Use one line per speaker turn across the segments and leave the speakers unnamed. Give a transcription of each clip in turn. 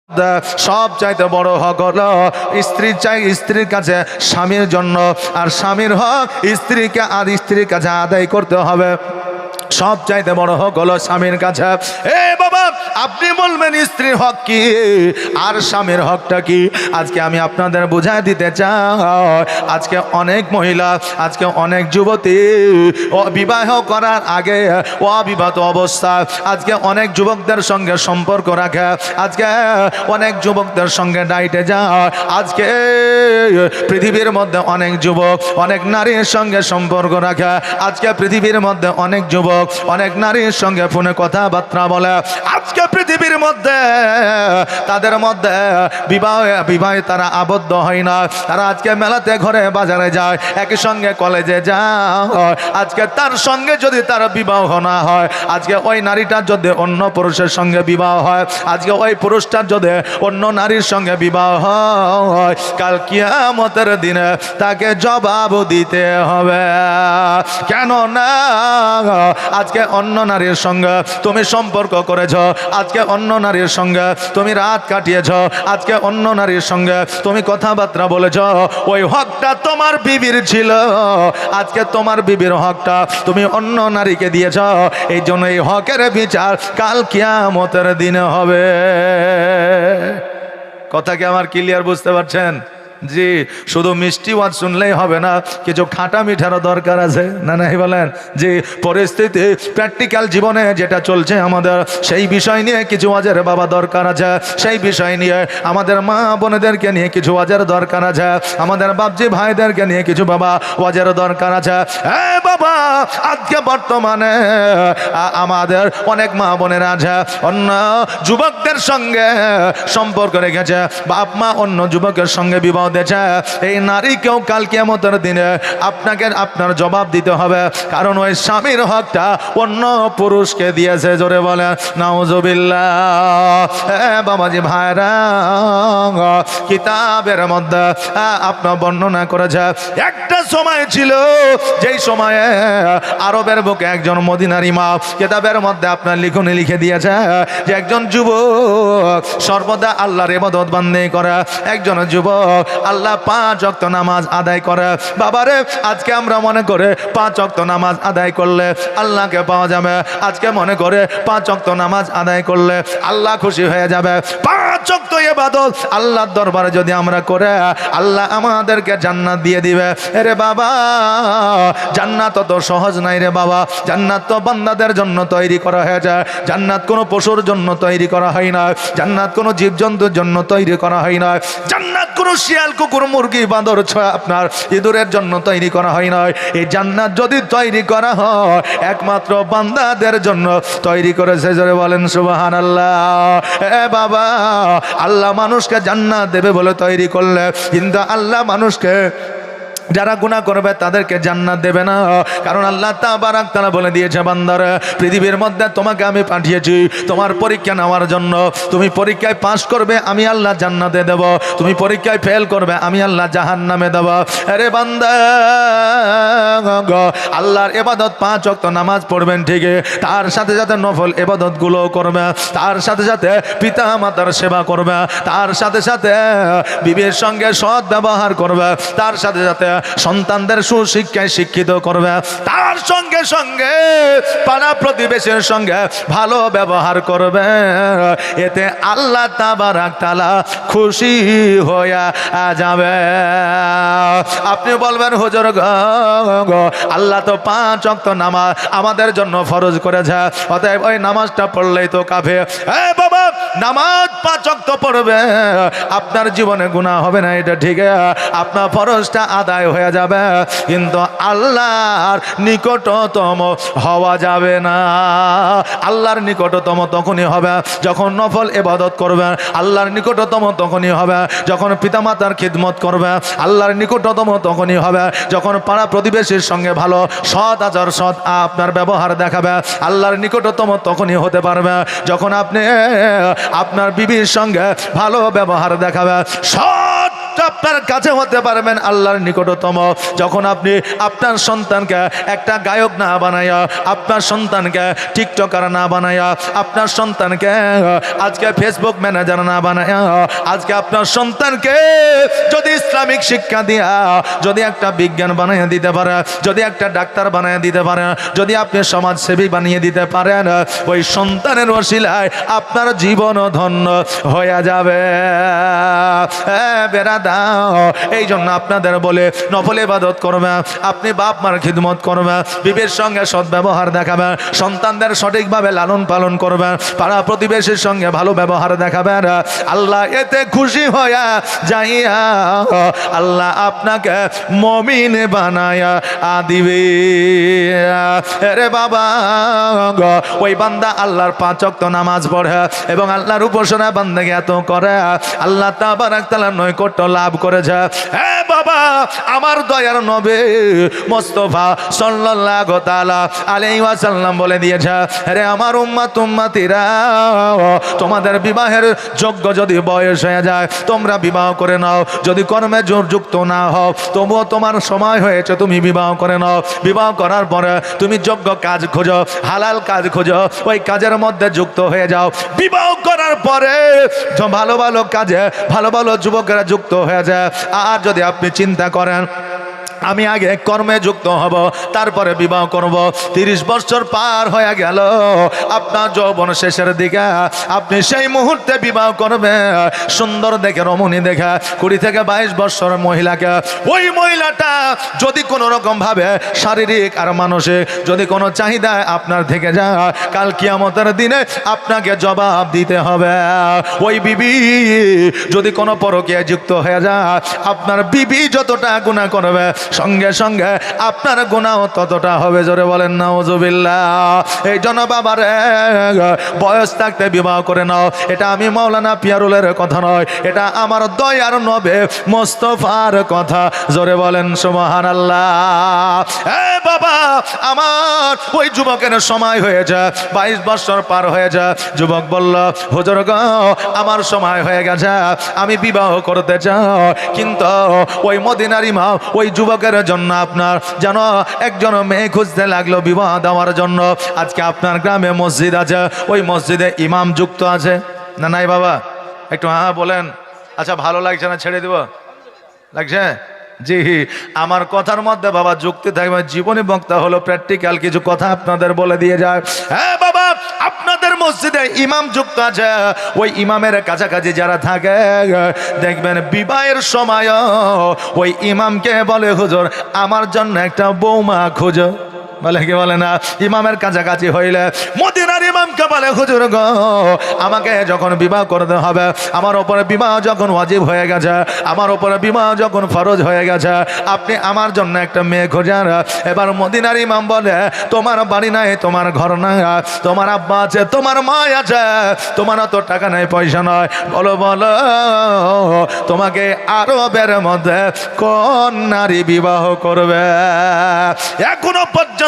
সব চাইতে বড় হক হলো স্ত্রী চাই স্ত্রীর কাছে স্বামীর জন্য, আর স্বামীর হক স্ত্রীকে আর স্ত্রীর কাছে আদায় করতে হবে। সব চাইতে বড় হক হলো স্বামীর কাছে। এ বাবা, আপনি বলবেন স্ত্রীর হক কি আর স্বামীর হকটা কি? আজকে আমি আপনাদের বুঝাই দিতে চাই। আজকে অনেক মহিলা, আজকে অনেক যুবতী বিবাহ করার আগে অবিবাহিত অবস্থা, আজকে অনেক যুবকদের সঙ্গে সম্পর্ক রাখে, আজকে অনেক যুবকদের সঙ্গে ডাইটে যায়। আজকে পৃথিবীর মধ্যে অনেক যুবক অনেক নারীর সঙ্গে সম্পর্ক রাখে। আজকে পৃথিবীর মধ্যে অনেক যুবক অনেক নারীর সঙ্গে ফোনে কথাবার্তা বলে। আজকে পৃথিবীর মধ্যে তাদের মধ্যে বিবাহে তারা আবদ্ধ হয় না। তারা আজকে মেলাতে ঘরে বাজারে যায়, একই সঙ্গে কলেজে যায়। আজকে তার সঙ্গে যদি তার বিবাহ না হয়, আজকে ওই নারীটার যদি অন্য পুরুষের সঙ্গে বিবাহ হয়, আজকে ওই পুরুষটার যদি অন্য নারীর সঙ্গে বিবাহ হয়, কাল কিয়ামতের দিনে তাকে জবাব দিতে হবে। কেন না আজকে অন্য নারীর সঙ্গে তুমি সম্পর্ক করেছ, আজকে অন্য নারীর সঙ্গে তুমি রাত কাটিয়েছ, আজকে অন্য নারীর সঙ্গে তুমি কথাবার্তা বলেছ। ওই হকটা তোমার বিবির ছিল, আজকে তোমার বিবির হকটা তুমি অন্য নারীকে দিয়েছ। এই জন্য এই হকের বিচার কাল কিয়ামতের দিনে হবে। কথা কি আমার ক্লিয়ার বুঝতে পারছেন? জি, শুধু মিষ্টি ওয়াজ শুনলেই হবে না, কিছু খাটা মিঠারও দরকার আছে, না নাই বলেন? যে পরিস্থিতি প্র্যাকটিক্যাল জীবনে যেটা চলছে আমাদের, সেই বিষয় নিয়ে কিছু ওয়াজের বাবা দরকার আছে। সেই বিষয় নিয়ে আমাদের মা বোনেদেরকে নিয়ে কিছু ওয়াজের দরকার আছে, আমাদের বাপজি ভাইদেরকে নিয়ে কিছু বাবা ওয়াজের দরকার আছে। হ্যাঁ বাবা, আজকে বর্তমানে আমাদের অনেক মা বোনেরা আছে অন্য যুবকদের সঙ্গে সম্পর্ক রেখেছে, বাপ মা অন্য যুবকের সঙ্গে বিবাহ দিয়েছে। এই নারীকেও কাল কিয়ামতের দিনে আপনাকে আপনার জবাব দিতে হবে, কারণ ওই স্বামীর হকটা অন্য পুরুষকে দিয়েছে। জোরে বলে নাউজুবিল্লাহ। বাবাজি ভাইরা, কিতাবের মধ্যে আপনার বর্ণনা করেছে একটা সময় ছিল, যেই সময়ে আরবের বুকে একজন মদিনার ইমাম কিতাবের মধ্যে আপনার লিখনে লিখে দিয়েছে যে একজন যুবক সর্বদা আল্লাহর ইবাদত বান্দি করে, একজন যুবক আল্লাহ 5 ওয়াক্ত নামাজ আদায় করে। বাবারে, আজকে আমরা মনে করে 5 ওয়াক্ত নামাজ আদায় করলে আল্লাহকে পাওয়া যাবে। আজকে মনে করে 5 ওয়াক্ত নামাজ আদায় করলে আল্লাহ খুশি হয়ে যাবে। 5 ওয়াক্ত ইবাদত আল্লাহর দরবারে যদি আমরা করে, আল্লাহ আমাদেরকে জান্নাত দিয়ে দিবে। আরে বাবা, জান্নাত তো সহজ নাই রে বাবা। জান্নাত তো বান্দাদের জন্য তৈরি করা হয়েছে। জান্নাত কোনো পশুর জন্য তৈরি করা হয় না, জান্নাত কোনো জীবজন্তুর জন্য তৈরি করা হয় না, জান্নাত কোনো শিয়াল কুকুর মুরগি বাঁদর আপনার ইঁদুরের জন্য তৈরি করা হয় না। এই জান্নাত যদি তৈরি করা হয়, একমাত্র বান্দাদের জন্য তৈরি করেছে। জোরে বলেন সুবহানাল্লাহ। এ বাবা, আল্লাহ মানুষকে জান্নাত দেবে বলে তৈরি করলে, কিন্তু আল্লাহ মানুষকে যারা গুনাহ করবে তাদেরকে জান্নাত দেবে না। কারণ আল্লাহ তাবারাক তাআলা বলে দিয়েছে, বান্দারা, পৃথিবীর মধ্যে তোমাকে আমি পাঠিয়েছি তোমার পরীক্ষা নেওয়ার জন্য। তুমি পরীক্ষায় পাস করবে, আমি আল্লাহ জান্নাতে দেব। তুমি পরীক্ষায় ফেল করবে, আমি আল্লাহ জাহান্নামে দেব। আরে বান্দা, আল্লাহর ইবাদত 5 ওয়াক্ত নামাজ পড়বেন ঠিকই, তার সাথে সাথে নফল ইবাদতগুলো করবে, তার সাথে সাথে পিতা মাতার সেবা করবে, তার সাথে সাথে বিবির সঙ্গে সৎ ব্যবহার করবে, তার সাথে সাথে সন্তানদের সুশিক্ষায় শিক্ষিত করবে, তার সঙ্গে সঙ্গে পাড়া প্রতিবেশীর সঙ্গে ভালো ব্যবহার করবে। এতে আল্লাহ তাবারাক তাআলা খুশি হয়ে যাবে। আপনি বলবেন, হুজুর গো, আল্লাহ তো 5 ওয়াক্ত নামাজ আমাদের জন্য ফরজ করেছে, অতএব ওই নামাজটা পড়লেই তো কাফে। এ বাবা, নামাজ 5 ওয়াক্ত পড়বে, আপনার জীবনে গুনাহ হবে না, এটা ঠিক, আপনার ফরজটা আদায় হয়ে যাবে, কিন্তু আল্লাহর নিকটতম হওয়া যাবে না। আল্লাহর নিকটতম তখনই হবে যখন নফল ইবাদত করবে, আল্লাহর নিকটতম তখনই হবে যখন পিতামাতার খিদমত করবে, আল্লাহর নিকটতম তখনই হবে যখন পাড়া প্রতিবেশীর সঙ্গে ভালো সৎ আচার সৎ আপনার ব্যবহার দেখাবে, আল্লাহর নিকটতম তখনই হতে পারবে যখন আপনি আপনার বিবির সঙ্গে ভালো ব্যবহার দেখাবে, সৎ আপনার কাছে হতে পারবেন আল্লাহর নিকটতম যখন আপনি আপনার সন্তানকে একটা গায়ক না বানায়া, আপনার সন্তানকে টিকটকার না বানায়া, আপনার সন্তানকে আজকে ফেসবুক ম্যানেজার না বানায়া, আজকে আপনার সন্তানকে যদি ইসলামিক শিক্ষা দিয়া যদি একটা বিজ্ঞান বানিয়ে দিতে পারে, যদি একটা ডাক্তার বানিয়ে দিতে পারে, যদি আপনি সমাজসেবী বানিয়ে দিতে পারেন, ওই সন্তানের ওসিলায় আপনার জীবন ধন্য হয়ে যাবে। বেরাদা, এই জন্য আপনাদের বলে নফল ইবাদত করবে, আপনি বাপ মার খিদমত করবে, বিবির সঙ্গে সদ্ব্যবহার দেখাবেন, সন্তানদের সঠিকভাবে লালন পালন করবেন, পাড়া প্রতিবেশীর সঙ্গে ভালো ব্যবহার দেখাবেন। আল্লাহ এতে খুশি হয়ে যাইয়া আল্লাহ আপনাকে মুমিন বানায়া দিবে। রে বাবা, ওই বান্দা আল্লাহর 5 ওয়াক্ত নামাজ পড়ে এবং আল্লাহর উপাসনা বান্দাকে এত করে, আল্লাহ তাবারক তাআলা নৈকট্য লাভ করেছে। হে বাবা, আমার দয়ার নবী মুস্তাফা সাল্লাল্লাহু তাআলা আলাইহি ওয়াসাল্লাম বলে দিয়েছে, রে আমার উম্মত উম্মতিরা, তোমাদের বিবাহের যোগ্য যদি বয়স হয়ে যায় তোমরা বিবাহ করে নাও, যদি কর্মে যুক্ত না হও তবুও তোমার সময় হয়েছে, তুমি বিবাহ করে নাও। বিবাহ করার পরে তুমি যোগ্য কাজ খোঁজো, হালাল কাজ খোঁজো, ওই কাজের মধ্যে যুক্ত হয়ে যাও। বিবাহ করার পরে ভালো ভালো কাজে ভালো ভালো যুবকেরা যুক্ত হয়ে যায়। আর যদি আপনি চিন্তা করেন আমি আগে কর্মে যুক্ত হব তারপরে বিবাহ করব, 30 বছর পার হয়ে গেল, আপনার যৌবন শেষের দিকে, আপনি সেই মুহূর্তে বিবাহ করবে সুন্দর দেখে, রমণী দেখে, 20 থেকে 22 বছর মহিলাকে, ওই মহিলাটা যদি কোনো রকম ভাবে শারীরিক আর মানসিক যদি কোনো চাহিদা আপনার থেকে যায়, কাল কিয়ামতের দিনে আপনাকে জবাব দিতে হবে। ওই বিবি যদি কোনো পরকীয়ায় যুক্ত হয়ে যায়, আপনার বিবি যতটা গুনাহ করবে সঙ্গে সঙ্গে আপনার গুনাহ ততটা হবে। জোরে বলেন নাউজুবিল্লাহ। এই জন্য বাবারে, বয়স থাকতে বিবাহ করে নাও। এটা আমি মাওলানা পিয়ারুলের কথা নয়, এটা আমার দয়ার নবী মুস্তাফার কথা। জোরে বলেন সুবহানাল্লাহ। এ বাবা, আমার ওই যুবকের সময় হয়ে যায়, 22 বছর পার হয়ে যায়। যুবক বলল, হুজুর গো, আমার সময় হয়ে গেছে, আমি বিবাহ করতে চাই, কিন্তু ওই মদিনার ইমাম ওই যুবকের জন্য আপনার যেন একজন মেয়ে খুঁজতে লাগলো বিবাহ দেওয়ার জন্য। আজকে আপনার গ্রামে মসজিদ আছে, ওই মসজিদে ইমাম যুক্ত আছে না নাই? বাবা একটু হ্যাঁ বলেন। আচ্ছা, ভালো লাগছে না ছেড়ে দিব? লাগছে? জি, আমার কথার মধ্যে বাবা যুক্তি থাকবে। জীবনী বক্তা হলো প্র্যাকটিক্যাল কিছু কথা আপনাদের বলে দিয়ে যায়। হ্যাঁ বাবা, আপনাদের মসজিদে ইমাম যুক্ত আছে, ওই ইমামের কাছাকাছি যারা থাকে দেখবেন বিবাহের সময় ওই ইমামকে বলে, হুজুর আমার জন্য একটা বৌমা খুঁজো। বলে কি বলে না? ইমামের কাছাকাছি হইলে মদিনার ইমামকে বলে, হুজুর গো, আমাকে যখন বিবাহ করতে হবে, আমার ওপরে বিবাহ যখন ওয়াজিব হয়ে গেছে, আমার ওপরে বিবাহ যখন ফরজ হয়ে গেছে, আপনি আমার জন্য একটা মেয়ে খোঁজেন। এবার মদিনার ইমাম বলে, তোমার বাড়ি নাই, তোমার ঘর নাই, তোমার আব্বা আছে, তোমার মা আছে, তোমার তো টাকা নাই, পয়সা নয়, বলো বলো তোমাকে আরবের মধ্যে কোন নারী বিবাহ করবে? এখনো পর্যন্ত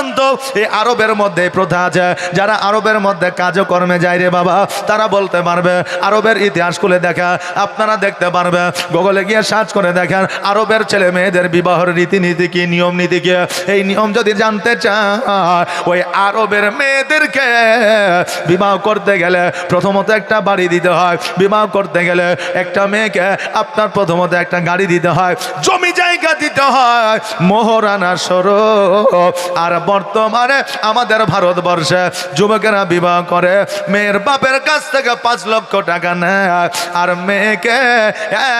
এই আরবের মধ্যে প্রথা আছে, যারা আরবের মধ্যে কাজকর্মে যায় রে বাবা, তারা বলতে পারবে। আরবের ইতিহাস খুলে দেখা, আপনারা দেখতে পারবে, গুগলে গিয়ে সার্চ করে দেখেন আরবের ছেলে মেয়েদের বিবাহের রীতিনীতি কি, নিয়ম নীতি কি। এই নিয়ম যদি জানতে চান, ওই আরবের মেয়েদেরকে বিবাহ করতে গেলে প্রথমত একটা বাড়ি দিতে হয়, বিবাহ করতে গেলে একটা মেয়েকে আপনার প্রথমত একটা গাড়ি দিতে হয়, জমি জায়গা দিতে হয়, মোহরানা স্বরূপ। আর বর্তমানে আমাদের ভারতবর্ষে যুবকেরা বিবাহ করে, মেয়ের বাপের কাছ থেকে 5 লক্ষ টাকা নেয়, আর মেয়েকে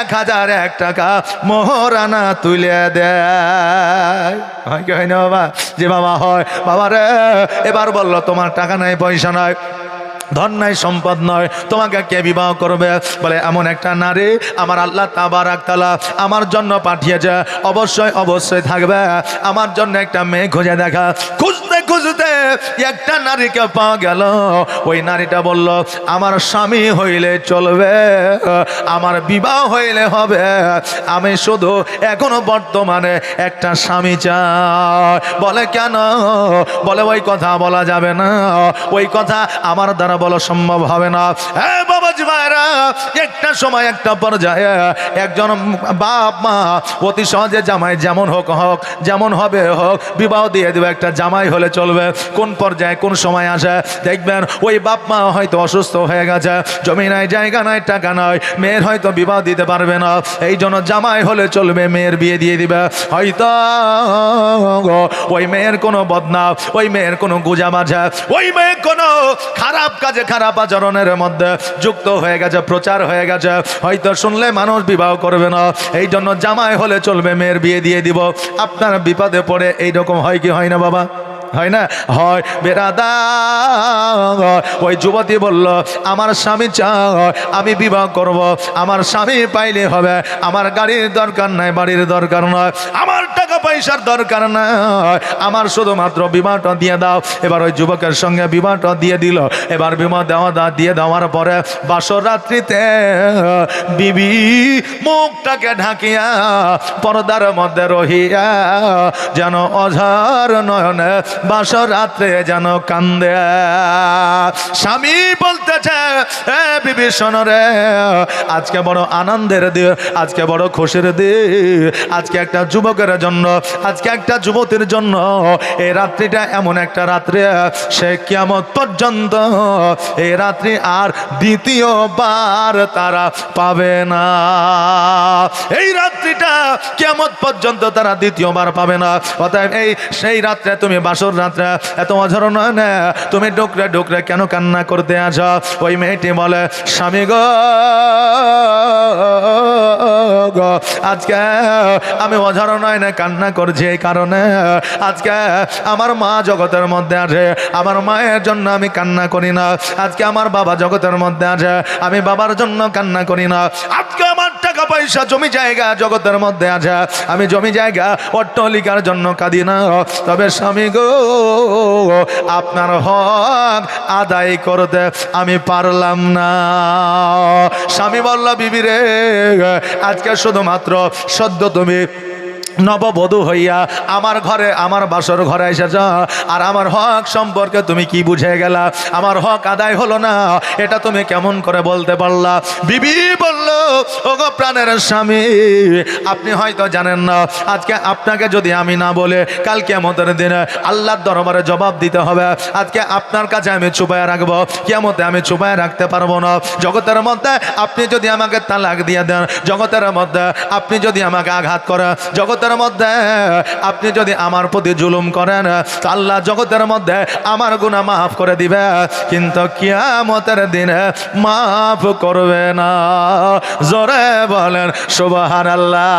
1001 টাকা মোহরানা তুলে দেয়। হয় কি হয় না বাবা? যে বাবা হয়। বাবা রে, এবার বললো তোমার টাকা নাই, পয়সা নয়, ধন নাই, সম্পদ নয়, তোমাকে কে বিবাহ করবে? বলে এমন একটা নারী আমার আল্লাহ তাবারাক তাআলা আমার জন্য পাঠিয়েছে, অবশ্যই অবশ্যই থাকবে। আমার জন্য একটা মেয়ে খুঁজে দেখা। খুঁজতে খুঁজতে একটা নারীকে পাওয়া গেল। ওই নারীটা বলল, আমার স্বামী হইলে চলবে, আমার বিবাহ হইলে হবে, আমি শুধু এখনো বর্তমানে একটা স্বামী চাই। বলে কেন? বলে ওই কথা বলা যাবে না, ওই কথা আমার দ্বারা বলো সম্ভব হবে না। হ্যাঁ বাবাজি ভাইরা, একটা সময় একটা পর্যায়ে একজন বাপ মা অতি সহজে জামাই যেমন হোক যেমন হবে হোক বিবাহ দিয়ে দেবে, একটা জামাই হলে চলবে। কোন পর্যায়ে কোন সময় আসে দেখবেন ওই বাপ মা হয়তো অসুস্থ হয়ে গেছে, জমি নাই জায়গা নাই টাকা নাই, মেয়ের হয়তো বিবাহ দিতে পারবে না, এই জন্য জামাই হলে চলবে, মেয়ের বিয়ে দিয়ে দিবে। হয়তো ওই মেয়ের কোনো বদনাম, ওই মেয়ের কোনো গুজা বাজা, ওই মেয়ে কোনো খারাপ কাজে খারাপ আচরণের মধ্যে যুক্ত হয়ে গেছে, প্রচার হয়ে গেছে, হয়তো শুনলে মানুষ বিবাহ করবে না, এই জন্য জামাই হলে চলবে, মেয়ের বিয়ে দিয়ে দিব। আপনার বিপদে পড়ে এইরকম হয় কি হয় না বাবা? হয় না? হয় বেরাদা। ওই যুবতী বলল আমার স্বামী চায় আমি বিবাহ করব, আমার স্বামী পাইলে হবে, আমার গাড়ির দরকার নাই, বাড়ির দরকার নয়, আমার টাকা পয়সার দরকার নাই, আমার শুধুমাত্র বিবাহটা দিয়ে দাও। এবার ওই যুবকের সঙ্গে বিবাহটা দিয়ে দিল। এবার বিবাহ দিয়ে দেওয়ার পরে বাসর রাত্রিতে বিবি মুখটাকে ঢাকিয়া পর্দার মধ্যে রহিয়া যেন অঝার নয়নে বাসর রাত্রে যেন কান্দে। স্বামী বলতেছে বিবি শোনো রে, আজকে বড় আনন্দের দিন, আজকে বড় খুশির দিন, আজকে একটা যুবকের জন্য, আজকে একটা যুবতীর জন্য এই রাত্রিটা এমন একটা রাত্রি, সে কিয়ামত পর্যন্ত এই রাত্রি আর দ্বিতীয়বার তারা পাবে না। এই রাত্রিটা কিয়ামত পর্যন্ত তারা দ্বিতীয়বার পাবে না। অতএব এই সেই রাত্রে তুমি বাসর রাত্রে এত অঝরণ না, তুমি ডুকরে ডুকরে কেন কান্না করতে আছো? ওই মেয়েটি বলে স্বামী গো, আজকে আমি অঝর নয় না কান্না করছি এই কারণে আজকে আমার মা জগতের মধ্যে আছে, আমার মায়ের জন্য আমি কান্না করি না। আজকে আমার বাবা জগতের মধ্যে আছে, আমি বাবার জন্য কান্না করি না। আজকে আমার টাকা পয়সা জমি জায়গা জগতের মধ্যে আছে, আমি জমি জায়গা অট্টালিকার জন্য কাঁদি না। তবে স্বামী গো, আপনার হক আদায় করতে আমি পারলাম না। স্বামী বলল বিবি রে, আজকে শুধুমাত্র সদ্য তুমি নববধূ হইয়া আমার ঘরে, আমার বাসর ঘরে এসেছ, আর আমার হক সম্পর্কে তুমি কি বুঝে গেলা? আমার হক আদায় হলো না, এটা তুমি কেমন করে বলতে পারলা? বিবি বলল ওগো প্রাণের স্বামী, আপনি হয়তো জানেন না, আজকে আপনাকে যদি আমি না বলে কাল কিয়ামতের দিনে আল্লাহর দরবারে জবাব দিতে হবে। আজকে আপনার কাছে আমি চুপায় রাখবো, কিয়ামতে আমি চুপায় রাখতে পারবো না। জগতের মধ্যে আপনি যদি আমাকে তালাক দিয়ে দেন, জগতের মধ্যে আপনি যদি আমাকে আঘাত করেন, জগতের মধ্যে আপনি যদি আমার প্রতি জুলুম করেন, আল্লাহ জগতের মধ্যে আমার গুনাহ মাফ করে দিবে, কিন্তু কিয়ামতের দিনে মাফ করবে না। জোরে বলেন সুবহানাল্লাহ।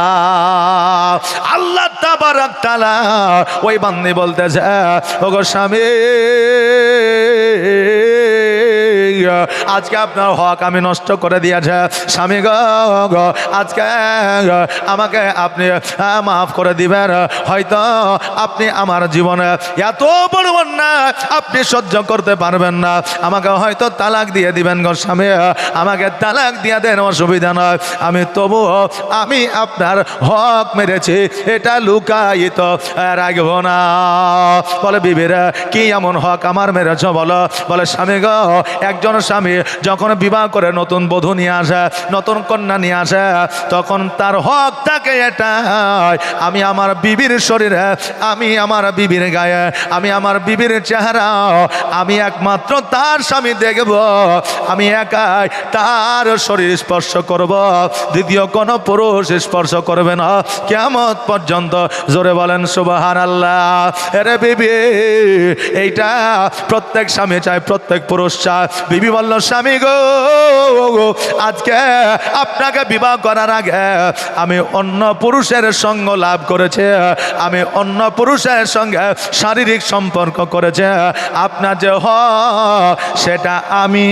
আল্লাহ তাবারক তাআলা ওই বান্দী বলতেছে ওগো স্বামী, আজকে আপনার হক আমি নষ্ট করে দিয়েছে। স্বামী গো, আজকে আমাকে আপনি মাফ করে দিবেন। হয়তো আপনি আমার জীবনে এত বড় অন্যায় আপনি সহ্য করতে পারবেন না, আমাকে হয়তো তালাক দিয়ে দিবেন গো স্বামী, আমাকে তালাক দিয়ে দেন, অসুবিধা নয়, আমি তবুও আমি আপনার হক মেরেছি এটা লুকায়িত রাখবো না। বলে বিবিরা কি এমন হক আমার মেরেছ বলো? বলে স্বামী গো, একজন স্বামী যখন বিবাহ করে নতুন বধূ নিয়ে আসে, নতুন কন্যা নিয়ে আসে, তখন তার হক থাকে এটা, আমি আমার বিবির শরীরে, আমি আমার বিবির গায়ে, আমি আমার বিবির চেহারা আমি একমাত্র তার স্বামী দেখব, আমি একাই তার শরীর স্পর্শ করব, দ্বিতীয় কোনো পুরুষ স্পর্শ করবে না কিয়ামত পর্যন্ত। জোরে বলেন সুবহানাল্লাহ। আরে বিবি, এইটা প্রত্যেক স্বামী চায়, প্রত্যেক পুরুষ চায়। বিবি বলল স্বামী গো, আজকে আপনাকে বিবাহ করার আগে আমি অন্য পুরুষের সঙ্গ লাভ করেছে, আমি অন্য পুরুষের সঙ্গে শারীরিক সম্পর্ক করেছে, আপনার যে হক সেটা আমি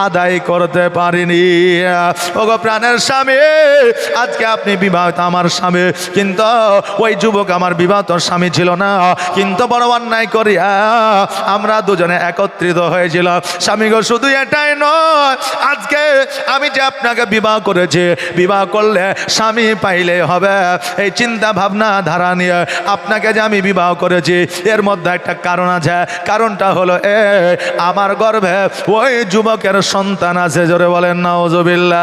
আদায় করতে পারিনি। ওগো প্রাণের স্বামী, আজকে আপনি বিবাহিত আমার স্বামী, কিন্তু ওই যুবক আমার বিবাহিত স্বামী ছিল না, কিন্তু বড় অন্যায় করিয়া আমরা দুজনে একত্রিত হয়েছিল। স্বামী গো শুধু এটাই নয়, আজকে আমি যে আপনাকে বিবাহ করেছি, বিবাহ করলে স্বামী পাইলে হবে, এই চিন্তা ভাবনা ধারা নিয়ে আপনাকে যে আমি বিবাহ করেছি, এর মধ্যে একটা কারণ আছে। কারণটা হলো আমার গর্ভে ওই যুবকের সন্তান আছে। জোরে বলেন নাউজুবিল্লাহ।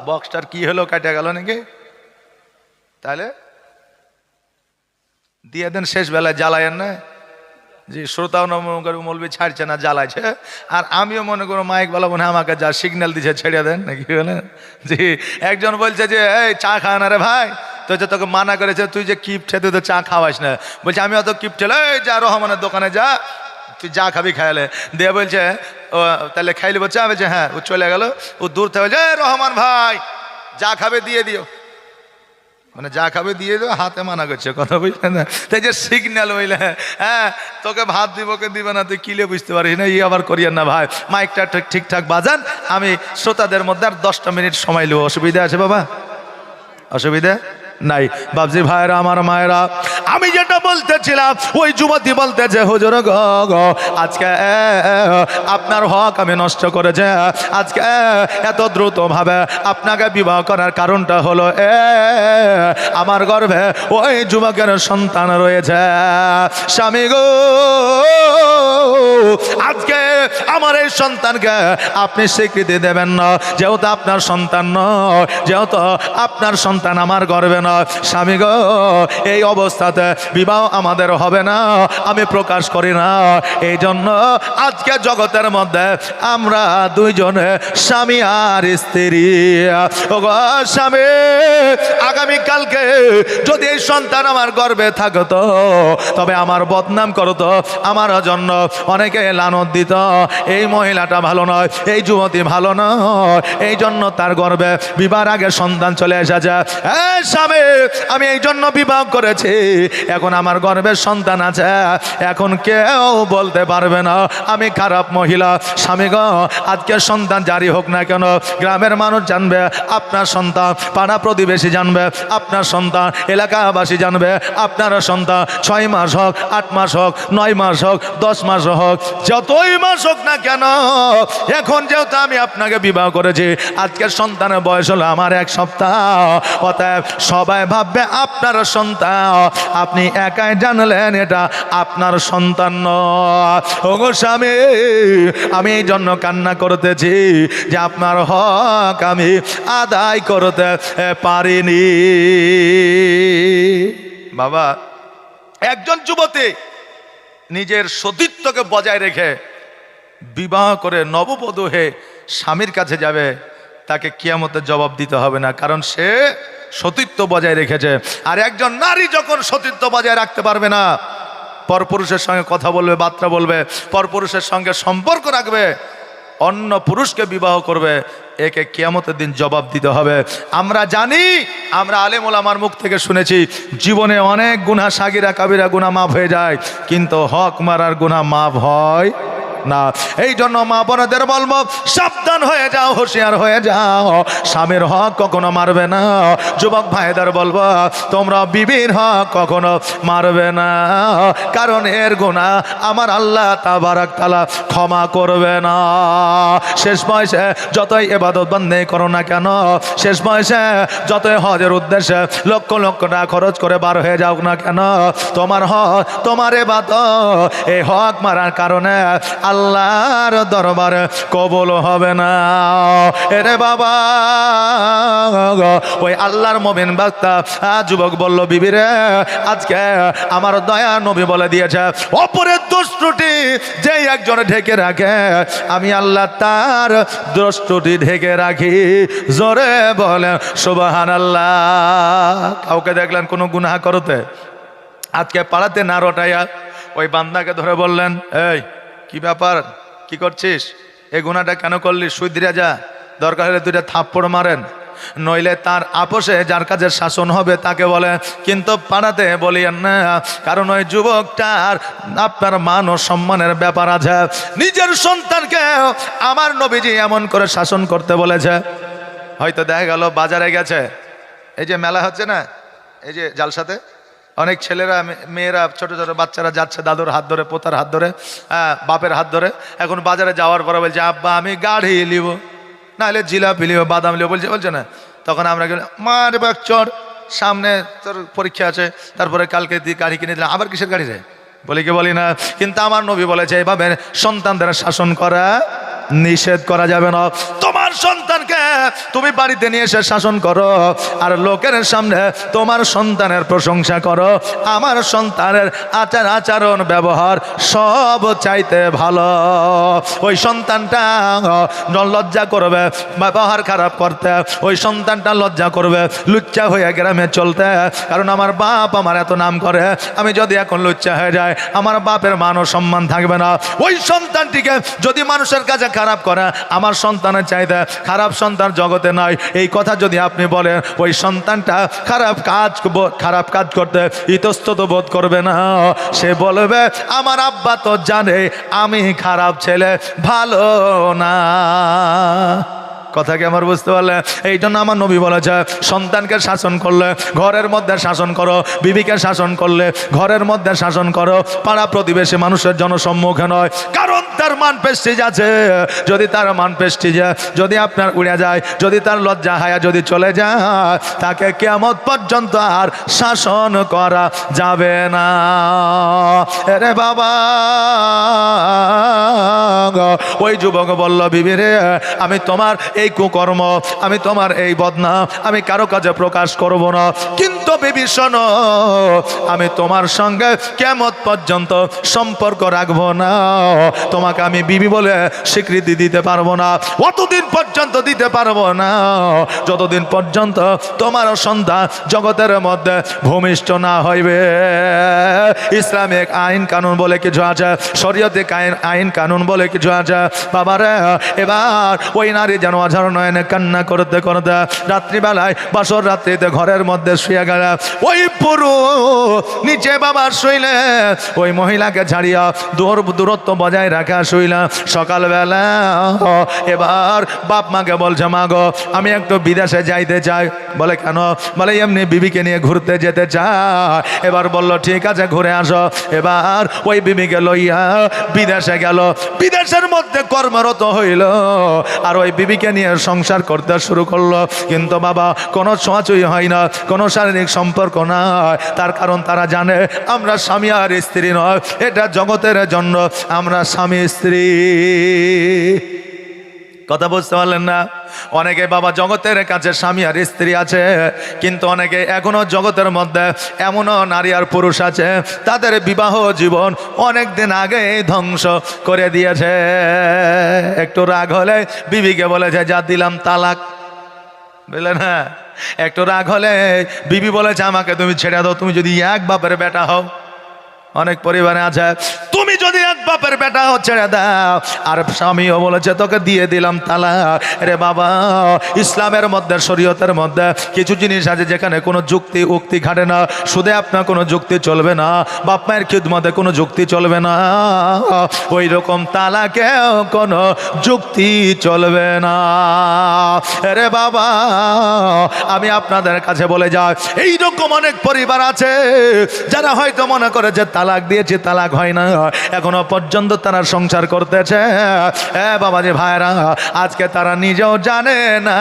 বক্সটার কি হলো, কাটা গেল নাকি? তাহলে দিয়ে দেন, শেষ বেলায় জ্বালায়েন না জি। শ্রোতাও মৌলবি ছাড়ছে না, জ্বালাইছে। আর আমিও মনে করো মাইকওয়ালা মনে হয় আমাকে যা সিগন্যাল দিচ্ছে, ছেড়ে দেন নাকি বলেন জি। একজন বলছে যে এই চা খা না রে ভাই, তো যে তোকে মানা করেছে, তুই যে কিপটে, তুই তো চা খাওয়াস না। বলছে আমি অত কিপটে, এই যা রহমানের দোকানে যা, তুই যা খাবি খাইলে দিয়ে। বলছে ও তাহলে খাইলি? বলছে বলছে হ্যাঁ। ও চলে গেল, ও দূর থেকে বলছে রহমান ভাই যা খাবে দিয়ে দিও, মানে যা খাবে দিয়ে দিও, হাতে মানা করছে, কথা বুঝলেন না? তাই যে সিগন্যাল হইলে হ্যাঁ তোকে ভাত দিব কে দিবে না তুই কিলে বুঝতে পারিস না, আবার করিয়েন না ভাই। মাইকটা ঠিকঠাক বাজান, আমি শ্রোতাদের মধ্যে আর 10টা মিনিট সময় নেব। অসুবিধা আছে বাবা? অসুবিধা নাই। বাবজি ভাইরা, আমার মায়েরা, আমি যেটা বলতেছিলাম, ওই যুবতী বলতেছে হুজুর গো, আজকে আপনার হক আমি নষ্ট করেছে, আজকে এত দ্রুত ভাবে আপনাকে বিবাহ করার কারণটা হলো আমার গর্ভে ওই যুবকের সন্তান রয়েছে। স্বামী গো, আজকে আমার এই সন্তানকে আপনি স্বীকৃতি দেবেন না, যেহেতু আপনার সন্তান নয়, যেহেতু আপনার সন্তান আমার গর্বে নয়। স্বামী গো, এই অবস্থাতে বিবাহ আমাদের হবে না, আমি প্রকাশ করি না। এই জন্য আজকে জগতের মধ্যে আমরা দুইজনে স্বামী আর স্ত্রী। ও গো স্বামী, আগামীকালকে যদি এই সন্তান আমার গর্বে থাকতো, তবে আমার বদনাম করতো, আমার জন্য অনেকে লানত দিত, এই মহিলাটা ভালো নয়, এই যুবতী ভালো নয়, এই জন্য তার গর্বে বিবাহের আগে সন্তান চলে এসেছে। স্বামী, আমি এই জন্য বিবাহ করেছি, এখন আমার গর্ভের সন্তান আছে, এখন কেউ বলতে পারবে না আমি খারাপ মহিলা। স্বামী গো, আজকে সন্তান জারি হোক না কেন, গ্রামের মানুষ জানবে আপনার সন্তান, পাড়া প্রতিবেশী জানবে আপনার সন্তান, এলাকাবাসী জানবে আপনার সন্তান। 6 মাস হোক, 8 মাস হোক, 9 মাস হোক, 10 মাস হোক, যতই মাস হোক না কেন, এখন যেহেতু আমি আপনাকে বিবাহ করেছি, আজকের সন্তানের বয়স হলো আমার 1 সপ্তাহ। অতএব সবাই ভাববে আপনার সন্তান, আপনি একাই জানলেন এটা আপনার সন্তান নয়। ওগো স্বামী, আমি এই জন্য কান্না করতেছি যে আপনার হক আমি আদায় করতে পারিনি। বাবা, একজন যুবতী নিজের সতীত্বকে বজায় রেখে বিবাহ করে নববধূ হয়ে স্বামীর কাছে যাবে, তাকে কিয়ামতের জবাব দিতে হবে না, কারণ সে সতীত্ব বজায় রেখেছে। আর একজন নারী যখন সতীত্ব বজায় রাখতে পারবে না, পরপুরুষের সঙ্গে কথা বলবে, বার্তা বলবে, পরপুরুষের সঙ্গে সম্পর্ক রাখবে, অন্য পুরুষকে বিবাহ করবে, একে কিয়ামতের দিন জবাব দিতে হবে। আমরা জানি, আমরা আলেম ওলামার মুখ থেকে শুনেছি, জীবনে অনেক গুনাহ, সাগিরা কাবিরা গুনাহ মাফ হয়ে যায়, কিন্তু হক মারার গুনাহ মাফ হয় না। এই জন্য মা বোনদের বলবো, সাবধান হয়ে যাও, হুঁশিয়ার হয়ে যাও, স্বামীর হক কখনো মারবে না। যুবক ভাইদের বলবো, তোমরা বিবির হক কখনো মারবে না, কারণ এর গুনাহ আমার আল্লাহ তাবারাক তাআলা ক্ষমা করবে না। শেষ বয়সে যতই ইবাদত বন্দেগি করো না কেন, শেষ বয়সে যতই হজের উদ্দেশ্যে লক্ষ লক্ষ টাকা খরচ করে বার হয়ে যাও না কেন, তোমার হক, তোমার ইবাদত এই হক মারার কারণে আল্লাহর দরবারে কবুল হবে না। এরে বাবা, ওই আল্লাহর মুমিন বান্দা যুবক বলল, বিবিরে, আজকে আমার দয়া নবী বলে দিয়েছে, অপরের দোষ ত্রুটি যে একজন ঢেকে রাখে, আমি আল্লাহ তার দোষ ত্রুটি ঢেকে রাখি। জোরে বলে সুবহানাল্লাহ। কাউকে দেখলেন কোনো গুনাহ করতে, আজকে পাড়াতে না রটাইয়া ওই বান্দাকে ধরে বললেন, এই কি ব্যাপার, কি করছিস, এই গুনাহটা কেন করলি, সুধরে যা, দরকার হলে 2টা থাপ্পড় মারেন, নইলে তার আপোষে যার কাছে শাসন হবে তাকে বলে। কিন্তু পাড়াতে বলিয়েন না, কারণ ওই যুবকটার আপনার মান ও সম্মানের ব্যাপার আছে। নিজের সন্তানকে আমার নবীজি এমন করে শাসন করতে বলেছে। হয়তো দেখা গেল বাজারে গেছে, এই যে মেলা হচ্ছে না, এই যে জালসাতে, অনেক ছেলেরা মেয়েরা ছোট ছোট বাচ্চারা যাচ্ছে দাদুর হাত ধরে পোতার হাত ধরে বাপের হাত ধরে এখন বাজারে যাওয়ার পরে বলছে আব্বা আমি গাড়ি নিব নাহলে জিলাপি নিব বাদাম নিব বলছে না তখন আমরা মার বাক চর সামনে তোর পরীক্ষা আছে তারপরে কালকে গাড়ি কিনে দিলাম আবার কিসের গাড়ি যায় বলি কি বলি না কিন্তু আমার নবী বলেছে এভাবে সন্তানদের শাসন করা নিষেধ করা যাবে না তোমার সন্তানকে তুমি বাড়িতে নিয়ে এসে শাসন করো আর লোকের সামনে তোমার সন্তানের প্রশংসা করো আমার সন্তানের আচার আচরণ ব্যবহার সব চাইতে ভালো ওই সন্তানটা লজ্জা করবে ব্যবহার খারাপ করতে ওই সন্তানটা লজ্জা করবে লুচ্চা হয়ে গ্রামে চলতে কারণ আমার বাপ আমার এত নাম করে আমি যদি এখন লুচ্চা হয়ে যায় আমার বাপের মান ও সম্মান থাকবে না ওই সন্তানটিকে যদি মানুষের কাছে খারাপ করে আমার সন্তানের চাইতে খারাপ সন্তান জগতে নয় এই কথা যদি আপনি বলেন ওই সন্তানটা খারাপ কাজ করতে ইতস্তত বোধ করবে না সে বলবে আমার আব্বা তো জানে আমি খারাপ ছেলে ভালো না কথা কি আমার বুঝতে পারলে এই জন্য আমার নবী বলেছে সন্তানকে শাসন করলে ঘরের মধ্যে শাসন করো বিবিকে শাসন করলে ঘরের মধ্যে শাসন করো পাড়া প্রতিবেশী মানুষের জনসম্মুখে নয় কারণ তার মান প্রেস্টিজ আছে যদি তার মান প্রেস্টিজে যদি আপনার উড়ে যায় যদি তার লজ্জা হায়া যদি চলে যায় তাকে কিয়ামত পর্যন্ত আর শাসন করা যাবে না রে বাবা ওই যুবক বলল বিবি রে আমি তোমার এই কুকর্ম আমি তোমার এই বদনাম আমি কারো কাছে প্রকাশ করব না কিন্তু বিবি শোনো আমি তোমার সঙ্গে কিয়ামত পর্যন্ত সম্পর্ক রাখবো না তোমাকে আমি বিবি বলে স্বীকৃতি দিতে পারবো না অতদিন পর্যন্ত দিতে পারবো না যতদিন পর্যন্ত তোমার সন্তান জগতের মধ্যে ভূমিষ্ঠ না হইবে ইসলামিক আইন কানুন বলে কিছু আছে শরীয়তে আইন কানুন বলে কিছু আছে বাবারে এবার ওই নারী যেন অঝার নয়নে কান্না করতে করতে রাত্রিবেলায় বাসর রাত্রিতে ঘরের মধ্যে শুয়ে গেল ওই পুরুষ নিচে বাবা শুইলে ওই মহিলাকে ছাড়িয়া দূরত্ব বজায় রাখা শুইলা সকালবেলা এবার বাপ মাকে বলছে মা গো আমি একটু বিদেশে যাইতে চাই বলে কেন বলে এমনি বিবিকে নিয়ে ঘুরতে যেতে চাই এবার বলল ঠিক আছে ঘুরে আসো এবার ওই বিবিকে লইয়া বিদেশে গেল বিদেশের মধ্যে কর্মরত হইল আর ওই বিবিকে নিয়ে সংসার করতে শুরু করলো কিন্তু বাবা কোনো ছোঁয়াছুঁই হয় না কোনো শারীরিক সম্পর্ক নাই তার কারণ তারা জানে আমরা স্বামী আর স্ত্রী নয় এটা জগতের জন্য আমরা স্বামী স্ত্রী কথা বুঝতে পারলেন না অনেকে বাবা জগতের কাছে স্বামী আর স্ত্রী আছে কিন্তু অনেকে এখনো জগতের মধ্যে এমনও নারী আর পুরুষ আছে তাদের বিবাহ জীবন অনেক দিন আগে ধ্বংস করে দিয়েছে একটু রাগ হলে বিবিকে বলেছে যা দিলাম তালাক বুঝলে না একটু রাগ হলে বিবি বলেছে আমাকে তুমি ছেড়ে দাও তুমি যদি এক বাপের বেটা হও অনেক পরিবারে আছে তুমি যদি এক বাপের বেটা ছেড়ে দাও আর স্বামীও বলেছে তোকে দিয়ে দিলাম তালাক রে বাবা ইসলামের মধ্যে শরীয়তের মধ্যে কিছু জিনিস আছে যেখানে কোনো যুক্তি উক্তি খাটে না সুদে আপনার কোনো যুক্তি চলবে না বাপ মায়ের খিদমতে কোনো যুক্তি চলবে না ওই রকম তালাকেও কোনো যুক্তি চলবে না রে বাবা আমি আপনাদের কাছে বলে যাই এইরকম অনেক পরিবার আছে যারা হয়তো মনে করে যে তালাক দিয়েছে তালাক হয় না এখনো পর্যন্ত তারা সংসার করতেছে বাবাজি ভাইরা আজকে তারা নিজেও জানে না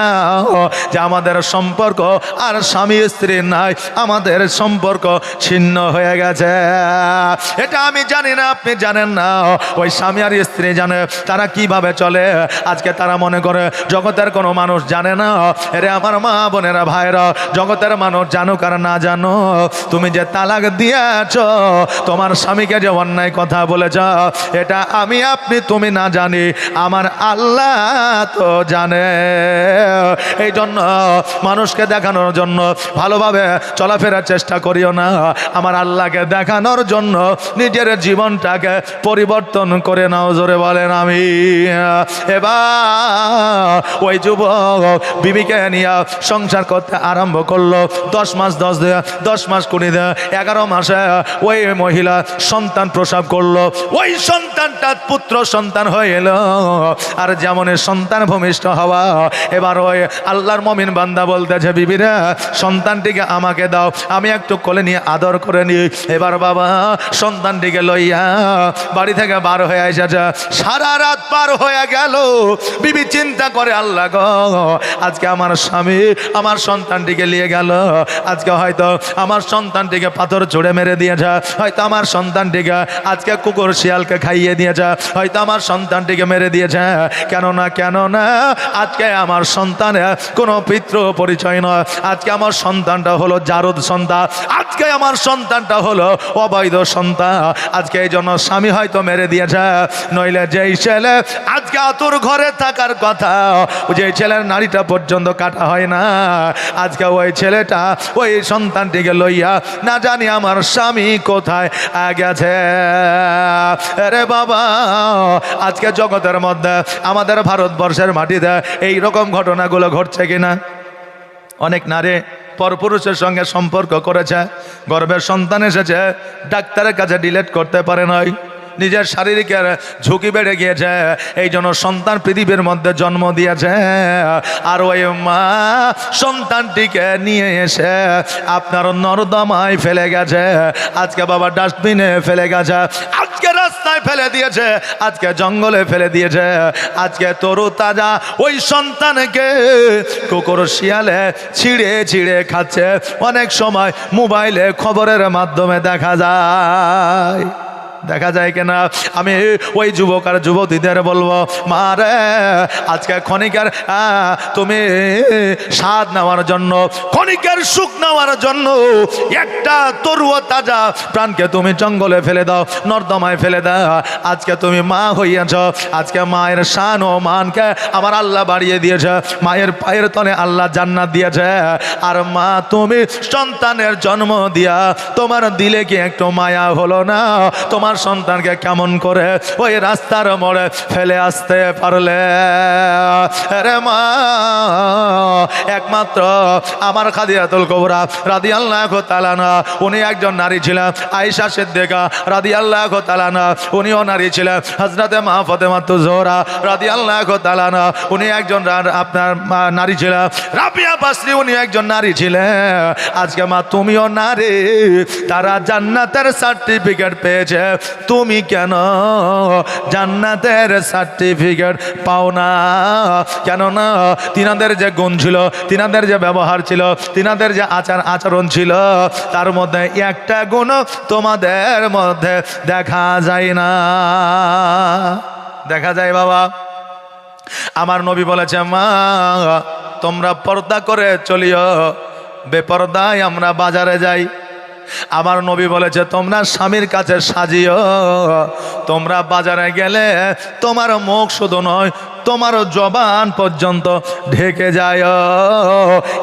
যে আমাদের সম্পর্ক আর স্বামী স্ত্রী নাই আমাদের সম্পর্ক ছিন্ন হয়ে গেছে এটা আমি জানি না আপনি জানেন না ওই স্বামী আর স্ত্রী জানে তারা কিভাবে চলে আজকে তারা মনে করে জগতের কোনো মানুষ জানে না এরে আমার মা বোনেরা ভাইরা জগতের মানুষ জানুক আর না জানো তুমি যে তালাক দিয়েছ তোমার স্বামীকে যে অন্যায় কথা বলেছ এটা আমি আপনি তুমি না জানি আমার আল্লাহ তো জানে এই জন্য মানুষকে দেখানোর জন্য ভালোভাবে চলাফেরার চেষ্টা করিও না আমার আল্লাহকে দেখানোর জন্য নিজের জীবনটাকে পরিবর্তন করে নাও জোরে বলেন আমি এবার ওই যুবক বিবিকে নিয়ে সংসার করতে আরম্ভ করলো 10 মাস 10 দিয়ে 10 মাস কুড়ি দিয়ে 11 মাসে ওই মহিলা সন্তান প্রসব করলো। ওই সন্তানটা পুত্র সন্তান হয়ে এলো। আর যেমন সন্তান ভূমিষ্ঠ হওয়া, এবার ওই আল্লাহর মমিন বান্দা বলতেছে, বিবিরা সন্তানটিকে আমাকে দাও, আমি একটু কোলে নিয়ে আদর করে নিই। এবার বাবা সন্তানটিকে লইয়া বাড়ি থেকে বার হয়ে এসেছে। সারা রাত পার হয়ে গেল। বিবি চিন্তা করে, আল্লাহ গো, আজকে আমার স্বামী আমার সন্তানটিকে নিয়ে গেল, আজকে হয়তো আমার সন্তানটিকে পাথর ছুঁড়ে মেরে দিয়েছে, হয়তো আমার সন্তানটিকে আজকে কুকুর শিয়ালকে খাইয়ে দিয়েছে, হয়তো আমার সন্তানটিকে মেরে দিয়েছে। কেন না আজকে আমার সন্তানের কোনো পিতৃ পরিচয় নয়, আজকে আমার সন্তানটা হলো জারদ সন্তান, আজকে আমার সন্তানটা হলো অবৈধ সন্তান। আজকে এই জন্য স্বামী হয়তো মেরে দিয়েছে, নইলে যেই ছেলে আজকে আতুর ঘরে থাকার কথা, যে ছেলের নারীটা পর্যন্ত কাটা হয় না, আজকে ওই ছেলেটা ওই সন্তানটিকে লইয়া না জানি আমার স্বামী কোথায় গেছে। রে বাবা, আজকে জগতের মধ্যে আমাদের ভারতবর্ষের মাটিতে এই রকম ঘটনাগুলো ঘটছে কিনা? অনেক নারী পরপুরুষের সঙ্গে সম্পর্ক করেছে, গর্ভের সন্তান এসেছে, ডাক্তারের কাছে ডিলেট করতে পারে নাই, নিজের শারীরিকের ঝুঁকি বেড়ে গিয়েছে, এই জন্য সন্তান পৃথিবীর মধ্যে জন্ম দিয়েছে। আর ওই মা সন্তানটিকে নিয়ে এসে আপনার নর্দমায় ফেলে গেছে, আজকে বাবা ডাস্টবিনে ফেলে গেছে, আজকে রাস্তায় ফেলে দিয়েছে, আজকে জঙ্গলে ফেলে দিয়েছে। আজকে তরু তাজা ওই সন্তানকে কুকুর শিয়ালে ছিঁড়ে ছিঁড়ে খাচ্ছে। অনেক সময় মোবাইলে খবরের মাধ্যমে দেখা যায় কিনা? আমি ওই যুবক আর যুবতীদের বলবো, মারে আজকে ক্ষণিকের তুমি স্বাদ নেওয়ার জন্য, ক্ষণিকের সুখ নেওয়ার জন্য একটা তরুয় তাজা প্রাণকে তুমি জঙ্গলে ফেলে দাও, নর্দমায় ফেলে দাও। আজকে তুমি মা হইয়াছ, আজকে মায়ের শান ও মানকে আমার আল্লাহ বাড়িয়ে দিয়েছে, মায়ের পায়ের তলে আল্লাহ জান্নাত দিয়েছে। আর মা তুমি সন্তানের জন্ম দিয়া তোমার দিলে কি একটু মায়া হলো না? তোমার সন্তানকে কেমন করে ওই রাস্তার মোড়ে ফেলে আসতে পারলে? রে মা, একমাত্র আমার খাদিজাতুল কুবরা রাদিয়াল্লাহু তাআলা আনহা, উনি একজন নারী ছিলেন। আয়েশা সিদ্দিকা রাদিয়াল্লাহু তাআলা আনহা, উনিও নারী ছিলেন। হযরতে মা ফাতেমাতুজ জোহরা রাদিয়াল্লাহু তাআলা আনহা, উনি একজন আপনার নারী ছিলেন। রাবিয়া বাসরি, উনি একজন নারী ছিলেন। আজকে মা তুমিও নারী, তারা জান্নাতের সার্টিফিকেট পেয়েছে, তুমি কেন জান্নাতের সার্টিফিকেট পাও না? কেননা তিনাদের যে গুণ ছিল, তিনাদের যে ব্যবহার ছিল, তিনাদের যে আচরণ ছিল, তার মধ্যে একটা গুণ তোমাদের মধ্যে দেখা যায় না। দেখা যায় বাবা, আমার নবী বলেছে, মা তোমরা পর্দা করে চলিও, বেপর্দায় আমরা বাজারে যাই। আমার নবী বলেছে, তোমরা স্বামীর কাছে সাজিও, তোমরা বাজারে গেলে তোমার মুখ শুধু নয়, তোমার জবান পর্যন্ত ঢেকে যায়।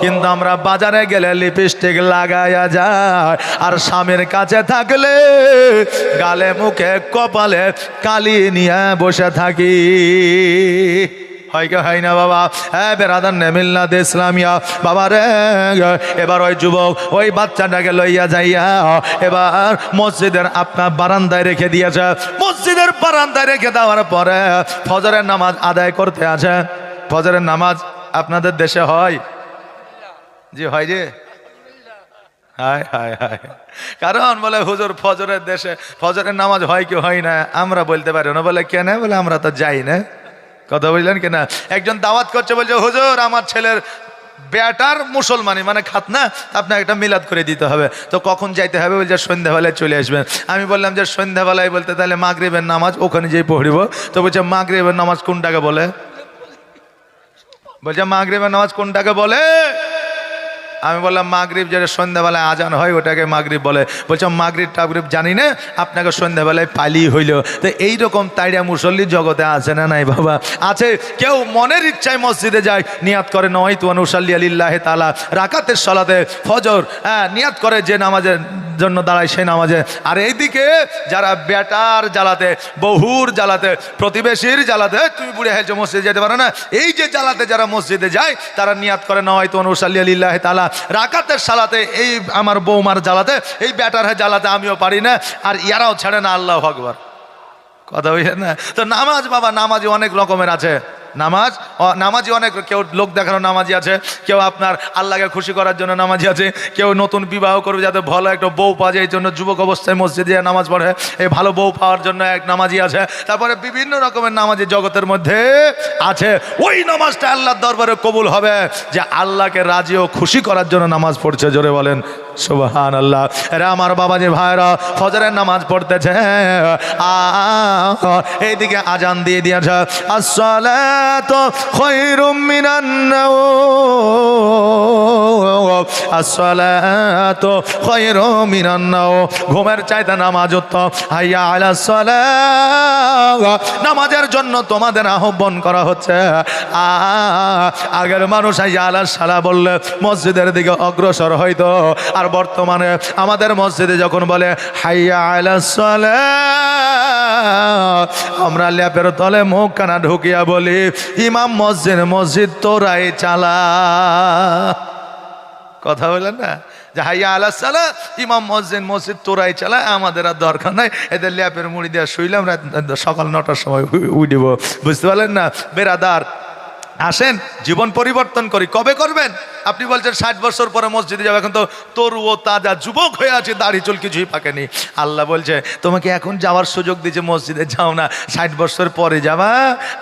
কিন্তু আমরা বাজারে গেলে লিপস্টিক লাগায়া যায়, আর স্বামীর কাছে থাকলে গালে মুখে কপালে কালি নিয়ে বসে থাকি। হয় না বাবা? হ্যাঁ বেরাদার নেমিল্লাদ ইসলামিয়া বাবা রে, এবার ওই যুবক ওই বাচ্চাটাকে লইয়া যাইয়া এবার মসজিদের আপনার বারান্দায় রেখে দিয়েছে। মসজিদের বারান্দায় রেখে দেওয়ার পরে ফজরের নামাজ আদায় করতে আছে। ফজরের নামাজ আপনাদের দেশে হয়? জি হয় যে। হায় হায় হায়, কারণ বলে হুজুর ফজরের দেশে ফজরের নামাজ হয় কি হয় না আমরা বলতে পারি না। বলে কেন? বলে আমরা তো যাই না। কথা বুঝলেন কিনা? একজন দাওয়াত করছে, বলছে হুজুর আমার ছেলের বেটার মুসলমানি মানে খাতনা, আপনাকে একটা মিলাদ করে দিতে হবে। তো কখন যাইতে হবে? বলছে সন্ধ্যাবেলায় চলে আসবেন। আমি বললাম যে সন্ধ্যাবেলায় বলতে তাহলে মাগরিবের নামাজ ওখানে যেয়ে পড়িব। তো বলছে মাগরিবের নামাজ কোনটাকে বলে? বলছে মাগরিবের নামাজ কোনটাকে বলে? আমি বললাম মাগরিব যেটা সন্ধ্যাবেলায় আজান হয় ওটাকে মাগরিব বলে। বলছে মাগরিব টাগরিব জানি না, আপনাকে সন্ধ্যাবেলায় পালি হইল। তো এইরকম তাইরা মুসল্লি জগতে আছে না নাই বাবা? আছে। কেউ মনের ইচ্ছায় মসজিদে যায়, নিয়াত করে নয় তো অনুসাল্লি আলিল্লাহ তাআলা রাকাতের সালাতে ফজর, নিয়াত করে যে নামাজের জন্য দাঁড়ায় সেই নামাজে। আর এইদিকে যারা বেটার জ্বালাতে, বহুর জ্বালাতে, প্রতিবেশীর জ্বালাতে, তুমি বুড়ে হয়েছো মসজিদে যেতে পারো না, এই যে জ্বালাতে যারা মসজিদে যায় তারা নিয়াত করে না হয়তো অনুসাল্লি আলিল্লাহ তাআলা রাকাতের সালাতে, এই আমার বৌমার জ্বালাতে, এই বেটার জ্বালাতে আমিও পারি না, আর ইয়ারাও ছাড়ে না। আল্লাহু আকবার, কথা বুঝে না? তো নামাজ বাবা, নামাজি অনেক রকমের আছে। নামাজি অনেক, কেউ লোক দেখানো নামাজি আছে, কেউ আপনার আল্লাহকে খুশি করার জন্য নামাজি আছে, কেউ নতুন বিবাহ করবে যাতে ভালো একটা বউ পাওয়া যায় এই জন্য যুবক অবস্থায় মসজিদে নামাজ পড়ে, এই ভালো বউ পাওয়ার জন্য এক নামাজি আছে। তারপরে বিভিন্ন রকমের নামাজি জগতের মধ্যে আছে। ওই নামাজটা আল্লাহর দরবারে কবুল হবে যে আল্লাহকে রাজি ও খুশি করার জন্য নামাজ পড়ছে। জোরে বলেন সুবহানাল্লাহ। আরে আমার বাবাজি ভাইরা, ফজরের নামাজ পড়তেছে, এইদিকে আজান দিয়ে দিয়েছে, আসসালাতু খায়রুম মিনান নাওম, আসসালাতু খায়রুম মিনান নাওম। ঘুমের চাইতে নামাজ উত্তম। হাইয়া আলাস সালাহ, নামাজের জন্য তোমাদের আহ্বান করা হচ্ছে। আগের মানুষ হাইয়া আলাস সালাহ বললে মসজিদের দিকে অগ্রসর হইতো, আর বর্তমানে আমাদের মসজিদে যখন বলে হাইয়া আলাস সালাহ, আমরা ল্যাপের তলে মুখ কানা ঢুকিয়া বলি ইমাম মসজিদ তোরাই চালা। কথা বললেন না যে হাইয়া আলাস সালাহ, ইমাম মসজিদ তোরাই চালা, আমাদের আর দরকার নাই, এদের ল্যাপের মুড়ি দেওয়া শুইলাম সকাল 9টার সময় উঠিব। বুঝতে পারলেন না? বেরাদার, আসেন জীবন পরিবর্তন করি। কবে করবেন? আপনি বলছেন 60 বছর পরে মসজিদে যাবে, এখন তো তরু ও তাজা যুবক হয়ে আছে, দাড়ি চুল কিছুই পাকেনি। আল্লাহ বলছে তোমাকে এখন যাওয়ার সুযোগ দিয়েছে, মসজিদে যাও না, 60 বছর পরে যাবা,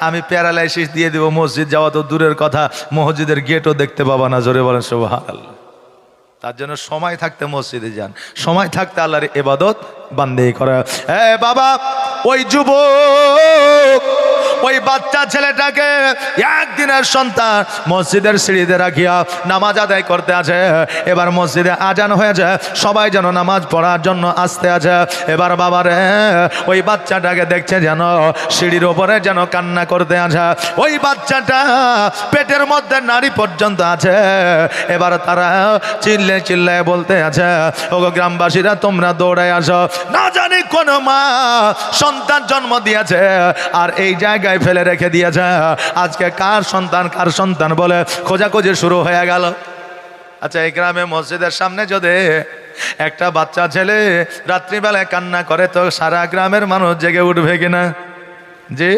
আমি প্যারালাইসিস দিয়ে দেবো, মসজিদ যাওয়া তো দূরের কথা, মসজিদের গেটও দেখতে পাবা না। জোরে বলেন সুবহানাল্লাহ। তার জন্য সময় থাকতে মসজিদে যান, সময় থাকতে আল্লাহর ইবাদত বান্দেগি করা। বাবা, ওই যুবক, ওই বাচ্চা ছেলেটাকে একদিনের সন্তান মসজিদের সিঁড়িতে রাখিয়া নামাজ আদায় করতে আছে। এবার মসজিদে আজান হয়েছে, সবাই যেন নামাজ পড়ার জন্য আসতে আছে। এবার বাবারে ওই বাচ্চাটাকে দেখছে যেন সিঁড়ির ওপরে যেন কান্না করতে আছে। ওই বাচ্চাটা পেটের মধ্যে নাড়ি পর্যন্ত আছে। এবার তারা চিল্লায় বলতে আছে, ওগো গ্রামবাসীরা তোমরা দৌড়ায় আসো, না জানি কোন মা সন্তান জন্ম দিয়েছে আর এই জায়গায় ফেলে রেখে দিয়েছে। আজকে কার সন্তান বলে খোঁজাখুঁজি শুরু হয়ে গেল। আচ্ছা, এই গ্রামে মসজিদের সামনে যদি একটা বাচ্চা ছেলে রাত্রিবেলায় কান্না করে তো সারা গ্রামের মানুষ জেগে উঠবে কিনা? জি,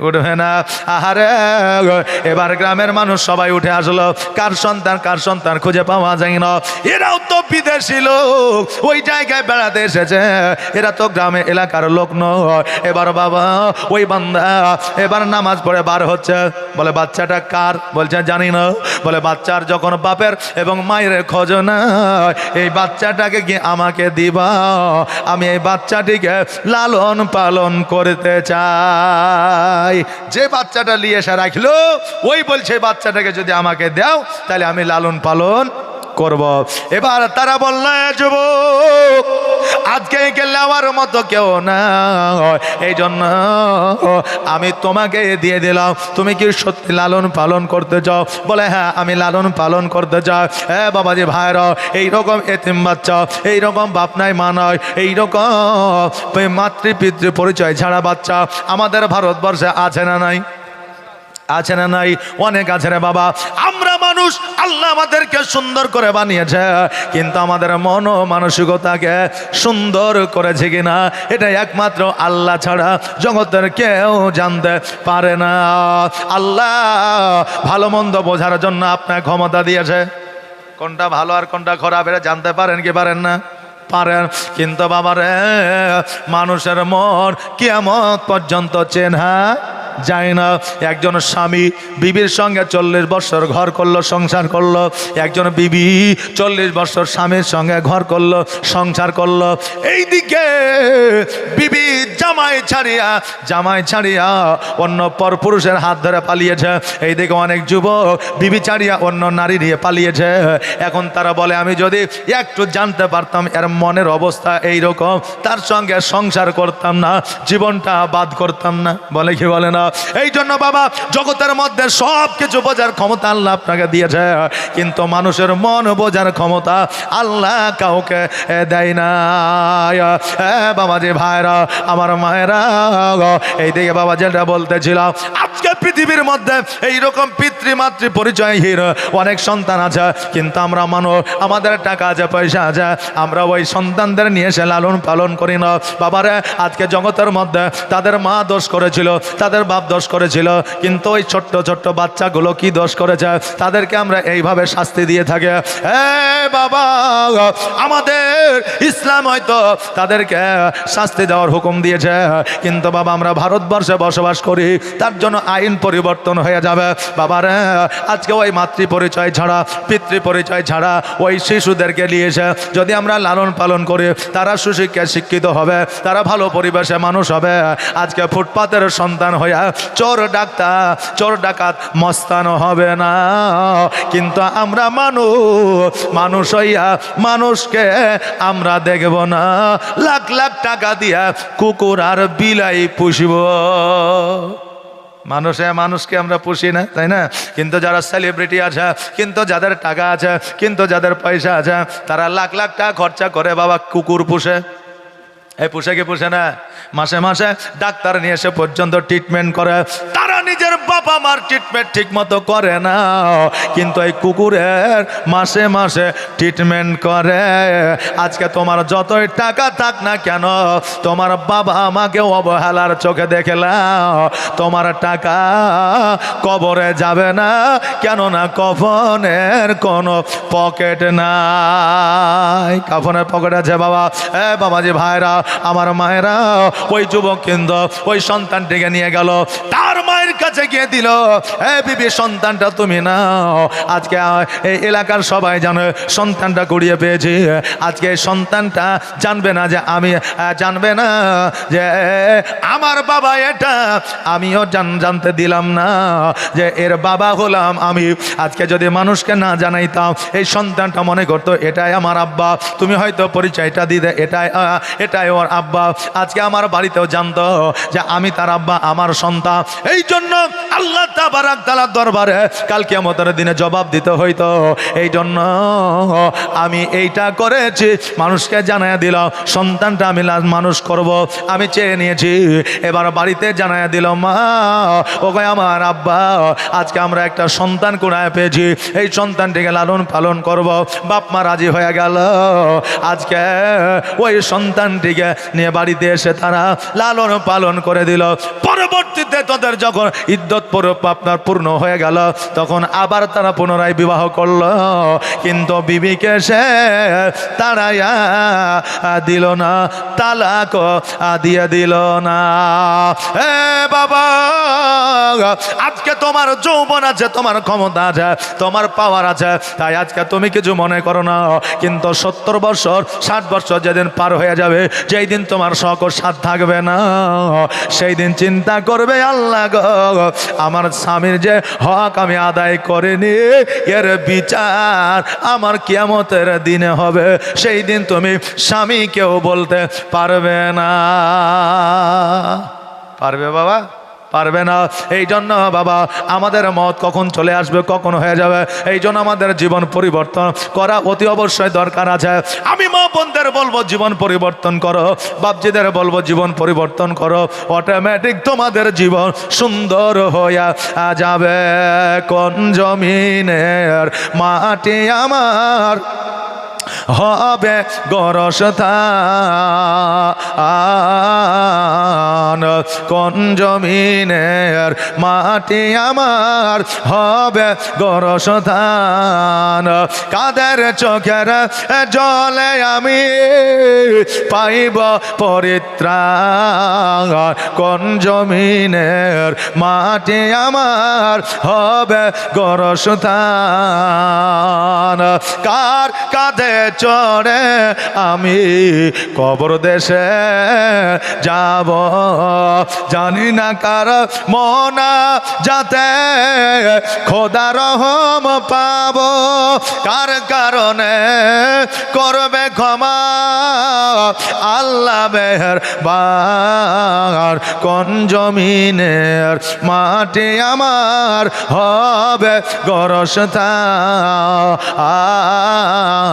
উঠবে না। আহারে, এবার গ্রামের মানুষ সবাই উঠে আসলো, কার সন্তান খুঁজে পাওয়া যায় না। এরাও তো বিদেশি লোক, ওই জায়গায় বেড়াতে এসেছে, এরা তো গ্রামে এলাকার লোক নয়। এবার বাবা ওই বান্দা এবার নামাজ পড়ে বার হচ্ছে, বলে বাচ্চাটা কার? বলছে জানি না। বলে বাচ্চার যখন বাপের এবং মায়ের খোঁজ না, এই বাচ্চাটাকে কি আমাকে দিবা? আমি এই বাচ্চাটিকে লালন পালন করতে চাই। যে বাচ্চাটা নিয়ে এসে রাখলো ওই বলছে বাচ্চাটাকে যদি আমাকে দাও তাহলে আমি লালন পালন করব। এবার তারা বলল, যুবক আজকে নেওয়ার মতো কেউ না, এই জন্য আমি তোমাকে দিয়ে দিলাম, তুমি কি সত্যি লালন পালন করতে চাও? বলে হ্যাঁ, আমি লালন পালন করতে চাই। হ্যাঁ বাবাজি ভাইরা, এইরকম এতিম বাচ্চা, এইরকম বাপ নাই মা নয়, এইরকম মাতৃপিতৃ পরিচয় ছাড়া বাচ্চা আমাদের ভারতবর্ষে আছে না নাই? আছে না নাই? অনেক আছে রে বাবা। আমরা মানুষ, আল্লাহ আমাদেরকে সুন্দর করে বানিয়েছে, কিন্তু আমাদের মন মানসিকতাকে সুন্দর করেছে কিনা এটা একমাত্র আল্লাহ ছাড়া জগতের কেউ জানতে পারে না। আল্লাহ ভালো মন্দ বোঝার জন্য আপনার ক্ষমতা দিয়েছে, কোনটা ভালো আর কোনটা খারাপ এটা জানতে পারেন কি পারেন না? পারেন। কিন্তু বাবারে মানুষের মন কিয়ামত পর্যন্ত চেনা যায় না। একজন স্বামী বিবির সঙ্গে 40 বছর ঘর করলো, সংসার করলো। একজন বিবি 40 বছর স্বামীর সঙ্গে ঘর করলো, সংসার করলো। এইদিকে বিবি জামাই ছাড়িয়া অন্য পরপুরুষের হাত ধরে পালিয়েছে। এইদিকে অনেক যুবক বিবি ছাড়িয়া অন্য নারী নিয়ে পালিয়েছে। এখন তারা বলে আমি যদি একটু জানতে পারতাম এর মনের অবস্থা এইরকম, তার সঙ্গে সংসার করতাম না, জীবনটা বাদ করতাম না। বলে কি বলে না? না। এই জন্য বাবা জগতের মধ্যে সব কিছু বোঝার ক্ষমতা আল্লাহ আপনাকে দিয়েছে, কিন্তু মানুষের মন বোঝার ক্ষমতা আল্লাহ কাউকে দেয় না। বাবাজি ভাইরা, আমার মায়েরা, এই দিকে বাবা যেটা বলতেছিলাম, আজকে পৃথিবীর মধ্যে এইরকম পিতৃমাতৃ পরিচয়হীন অনেক সন্তান আছে, কিন্তু আমরা মানুষ, আমাদের টাকা আছে, পয়সা আছে, আমরা ওই সন্তানদের নিয়ে এসে লালন পালন করি না। বাবারে আজকে জগতের মধ্যে তাদের মা দোষ করেছিল, তাদের বাপ দোষ করেছিল, কিন্তু ওই ছোট্ট ছোট্ট বাচ্চাগুলো কি দোষ করেছে, তাদেরকে আমরা এইভাবে শাস্তি দিয়ে থাকি। বাবা, আমাদের ইসলাম হয়তো তাদেরকে শাস্তি দেওয়ার হুকুম দিয়েছে, কিন্তু বাবা আমরা ভারতবর্ষে বসবাস করি, তার জন্য আইন পরিবর্তন হয়ে যাবে। বাবারে আজকে ওই মাতৃ পরিচয় ছাড়া, পিতৃ পরিচয় ছাড়া ওই শিশুদেরকে নিয়ে এসে যদি আমরা লালন পালন করি, তারা সুশিক্ষায় শিক্ষিত হবে, তারা ভালো পরিবেশে মানুষ হবে। আজকে ফুটপাতের সন্তান হইয়া চোর ডাকাত মস্তান হবে না, কিন্তু আমরা মানুষ হইয়া মানুষকে আমরা দেখব না, লাখ লাখ টাকা দিয়া কুকুর আর বিলাই পুষব। মানুষকে আমরা পুষি না, তাই না? কিন্তু যারা সেলিব্রিটি আছে, কিন্তু যাদের টাকা আছে, কিন্তু যাদের পয়সা আছে, তারা লাখ লাখ টাকা খরচা করে বাবা কুকুর পুষে। এই পুষে কি পুষে না? মাসে মাসে ডাক্তার নিয়ে এসে পর্যন্ত ট্রিটমেন্ট করে। তারা নিজের বাবা মার ট্রিটমেন্ট ঠিক মতো করে না, কিন্তু এই কুকুরের মাসে মাসে ট্রিটমেন্ট করে। আজকে তোমার যতই টাকা থাক না কেন, তোমার বাবা আমাকে অবহেলার চোখে দেখলাম, তোমার টাকা কবরে যাবে না, কেননা কফনের কোনো পকেট নাই। কাফনের পকেট আছে বাবা। বাবাজি ভাইরা, আমার মায়েরা, ওই যুবক কিন্তু ওই সন্তানটিকে নিয়ে গেল, তার মায়ের কাছে গিয়ে দিল, বিবি সন্তানটা তুমি নাও। আজকে এই এলাকার সবাই জানে সন্তানটা কুড়িয়ে পেয়েছি। আজকে সন্তানটা জানবে না যে জানবে না যে আমার বাবা এটা, আমিও জানতে দিলাম না যে এর বাবা হলাম আমি। আজকে যদি মানুষকে না জানাইতাম, এই সন্তানটা মনে করতো এটাই আমার আব্বা। তুমি হয়তো পরিচয়টা দিতে এটাই ওর আব্বা। আজকে আমার বাড়িতেও জানতো যে আমি তার আব্বা, আমার সন্তান। এই জন্য আল্লাহ তাবারাক তাআলার দরবারে কাল কিয়ামতের দিনে জবাব দিতে হইতো। এই জন্য আমি এইটা করেছি, মানুষকে জানাইয়া দিলাম সন্তানটা আমি মানুষ করব, আমি চেয়ে নিয়েছি। এবার বাড়িতে জানাইয়া দিলাম, মা ও গো আমার আব্বা, আজকে আমরা একটা সন্তান কোনায় পেয়েছি, এই সন্তানটিকে লালন পালন করব। বাপ মা রাজি হয়ে গেল। আজকে ওই সন্তানটিকে নিয়ে বাড়িতে এসে তারা লালন পালন করে দিল। পরবর্তীতে তাদের যখন ইদ্যত আপনার পূর্ণ হয়ে গেল, তখন আবার তারা পুনরায় বিবাহ করলো, কিন্তু বিবিকে সে তাড়াইয়া দিল না, তালাক দিয়ে দিল না। বাবা, আজকে তোমার যৌবন আছে, তোমার ক্ষমতা আছে, তোমার পাওয়ার আছে, তাই আজকে তুমি কিছু মনে করো না, কিন্তু 70 বছর 60 বছর যেদিন পার হয়ে যাবে, যেই দিন তোমার সকল সাথ থাকবে না, সেই দিন চিন্তা করবে, আল্লাহ গো, আমার স্বামীর যে হক আমি আদায় করিনি, এর বিচার আমার কিয়ামতের দিনে হবে। সেই দিন তুমি স্বামীকেও বলতে পারবে না। পারবে বাবা? পারবে না। এই জন্য বাবা আমাদের মত কখন চলে আসবে, কখন হয়ে যাবে, এই জন্য আমাদের জীবন পরিবর্তন করা অতি অবশ্যই দরকার আছে। আমি মা বোনদের বলবো জীবন পরিবর্তন করো, বাপজিদের বলবো জীবন পরিবর্তন করো, অটোমেটিক তোমাদের জীবন সুন্দর হয়ে যাবে। কোন জমিনের মাটি আমার হবে গরস্থান, কোন জমিনের মাটি আমার হবে গরস্থান, কাদের চোখের জলে আমি পাইব পরিত্রাণ, কোন জমিনের মাটি আমার হবে গরস্থান, কার কাঁধে চড়ে আমি কবর দেশে যাব, জানি না কার মনা যাতে খোদা রহম পাব, কার কারণে করবে ক্ষমা আল্লাহ মেহেরবান। কোন জমিনের মাটি আমার হবে গোরস্থান,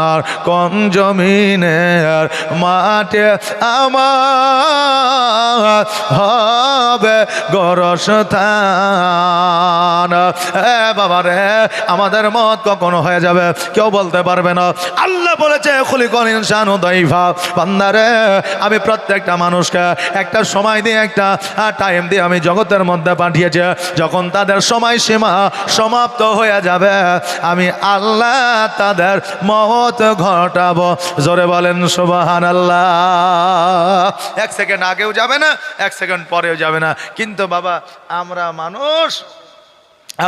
আর কোন জমিনের মাটি আমার হবে গোরস্থান। বাবা রে, আমাদের মত কখনো হয়ে যাবে কেউ বলতে পারবে না। আল্লাহ বলেছে খুলিকুল ইনসানু দাইফা, বান্দারে আমি প্রত্যেকটা মানুষকে একটা সময় দিয়ে একটা টাইম দিয়ে আমি জগতের মধ্যে পাঠিয়েছি। যখন তাদের সময়সীমা সমাপ্ত হয়ে যাবে আমি আল্লাহ তাদের মওত ঘটাবো। জোরে বলেন সুবহানাল্লাহ। এক সেকেন্ড আগেও যাবে না, এক সেকেন্ড পরেও যাবে না। কিন্তু বাবা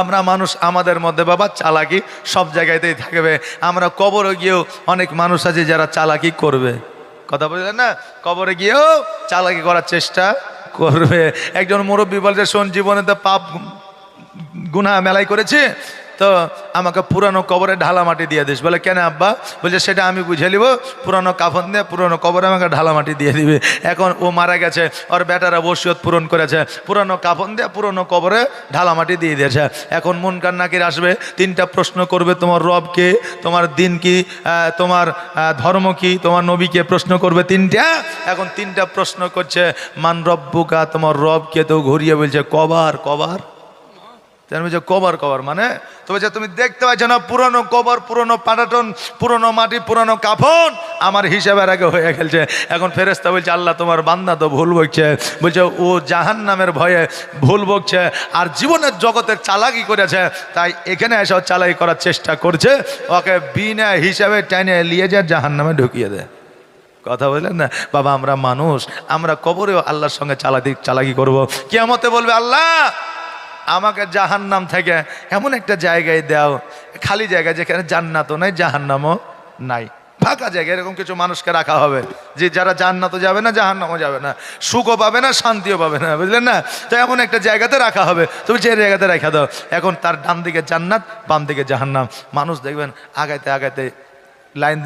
আমরা মানুষ আমাদের মধ্যে বাবা চালাকি সব জায়গাতেই থাকবে। আমরা কবরে গিয়েও অনেক মানুষ আছে যারা চালাকি করবে, কথা বললেন না, কবরে গিয়েও চালাকি করার চেষ্টা করবে। একজন মুরব্বী বলছে শোন, জীবনে তো পাপ গুনাহ মেলাই করেছি, তো আমাকে পুরানো কবরে ঢালা মাটি দিয়ে দিস। বলে কেন আব্বা? বলছে সেটা আমি বুঝে নিব, পুরানো কাফন দিয়ে পুরানো কবরে আমাকে ঢালা মাটি দিয়ে দিবে। এখন ও মারা গেছে, ওর বেটারা বসিয়ত পূরণ করেছে, পুরানো কাফন দিয়ে পুরানো কবরে ঢালা মাটি দিয়ে দিয়েছে। এখন মুনকার নাকির আসবে, তিনটা প্রশ্ন করবে, তোমার রব কে, তোমার দিন কি, তোমার ধর্ম কি, তোমার নবীকে প্রশ্ন করবে তিনটা। এখন তিনটা প্রশ্ন করছে, মান রব্বুকা, তোমার রব কে? তো ঘুরিয়ে বলছে কবার কবার। কবর কবর মানে তো বলছে তুমি দেখতে পাচ্ছ না পুরনো কবর, পুরনো পাটাটন, পুরনো মাটি, পুরনো কাফন আমার হিসাবের আগে হয়ে গেছে। এখন ফেরেশতা বলছে আল্লাহ তোমার বান্দা তো ভুল বকছে। বলছে ও জাহান্নামের ভয়ে ভুল বকছে আর জীবনের জগতের চালাকি করেছে, তাই এখানে এসে চালাকি করার চেষ্টা করছে, ওকে বিনা হিসাবে টেনে নিয়ে যায় জাহান্নামে ঢুকিয়ে দেয়। কথা বললেন না বাবা, আমরা মানুষ, আমরা কবরেও আল্লাহর সঙ্গে চালাকি করব। কিয়ামতে বলবে আল্লাহ আমাকে জাহান্নাম থেকে এমন একটা জায়গায় দাও, খালি জায়গা যেখানে জান্নাতও নাই জাহান্নামও নাই, ফাঁকা জায়গা, এরকম কিছু মানুষকে রাখা হবে যে যারা জান্নাতও যাবে না জাহান্নামও যাবে না, সুখও পাবে না শান্তিও পাবে না, বুঝলেন না? তো এমন একটা জায়গাতে রাখা হবে, তুমি যে জায়গাতে রেখা দাও। এখন তার ডান দিকে জান্নাত, বাম দিকে জাহান্নাম। মানুষ দেখবেন আগাইতে আগাইতে লাইন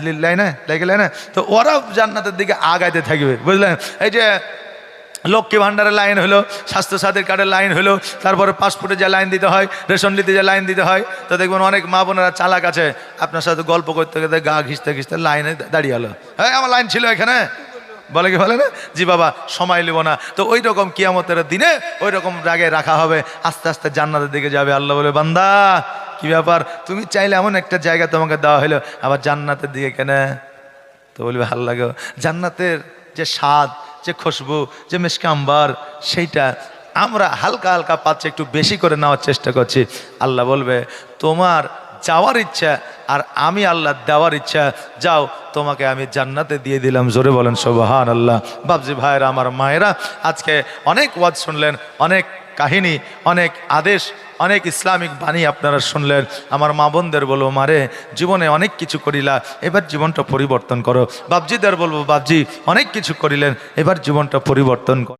লেগে লাইনে, তো ওরাও জান্নাতের দিকে আগাইতে থাকবে, বুঝলেন? এই যে লক্ষ্মী ভাণ্ডারের লাইন হলো, স্বাস্থ্যসাথীর কার্ডের লাইন হলো, তারপরে পাসপোর্টে যে লাইন দিতে হয়, রেশন নিতে যে লাইন দিতে হয়, তো দেখবেন অনেক মা বোনেরা চালাক আছে, আপনার সাথে গল্প করতে করতে গা ঘিসতে ঘিসতে লাইনে দাঁড়িয়ে হলো, হ্যাঁ আমার লাইন ছিল এখানে, বলে কি বলে না, জি বাবা সময় নেব না। তো ওই রকম কিয়ামতের দিনে ওই রকম জায়গায় রাখা হবে, আস্তে আস্তে জান্নাতের দিকে যাবে। আল্লাহ বলে বান্দা কি ব্যাপার, তুমি চাইলে এমন একটা জায়গা তোমাকে দেওয়া হলো, আবার জান্নাতের দিকে কেন? তো বলবে ভালো লাগে, জান্নাতের যে স্বাদ, যে খুশবু, যে মিশকে আম্বার, সেইটা আমরা হালকা হালকা পাচ্ছে, একটু বেশি করে নেওয়ার চেষ্টা করছি। আল্লাহ বলবে তোমার যাওয়ার ইচ্ছা আর আমি আল্লাহ দেওয়ার ইচ্ছা, যাও তোমাকে আমি জান্নাতে দিয়ে দিলাম। জোরে বলেন সুবহানাল্লাহ। বাপজি ভাইরা, আমার মায়েরা, আজকে অনেক ওয়াজ শুনলেন, অনেক কাহিনী, অনেক আদেশ, অনেক ইসলামিক বাণী আপনারা শুনলেন। আমার মা বোনদের বলবো মারে জীবনে অনেক কিছু করিলা, এবার জীবনটা পরিবর্তন করো। বাপজিদের বলবো বাপজি অনেক কিছু করিলেন, এবার জীবনটা পরিবর্তন করো।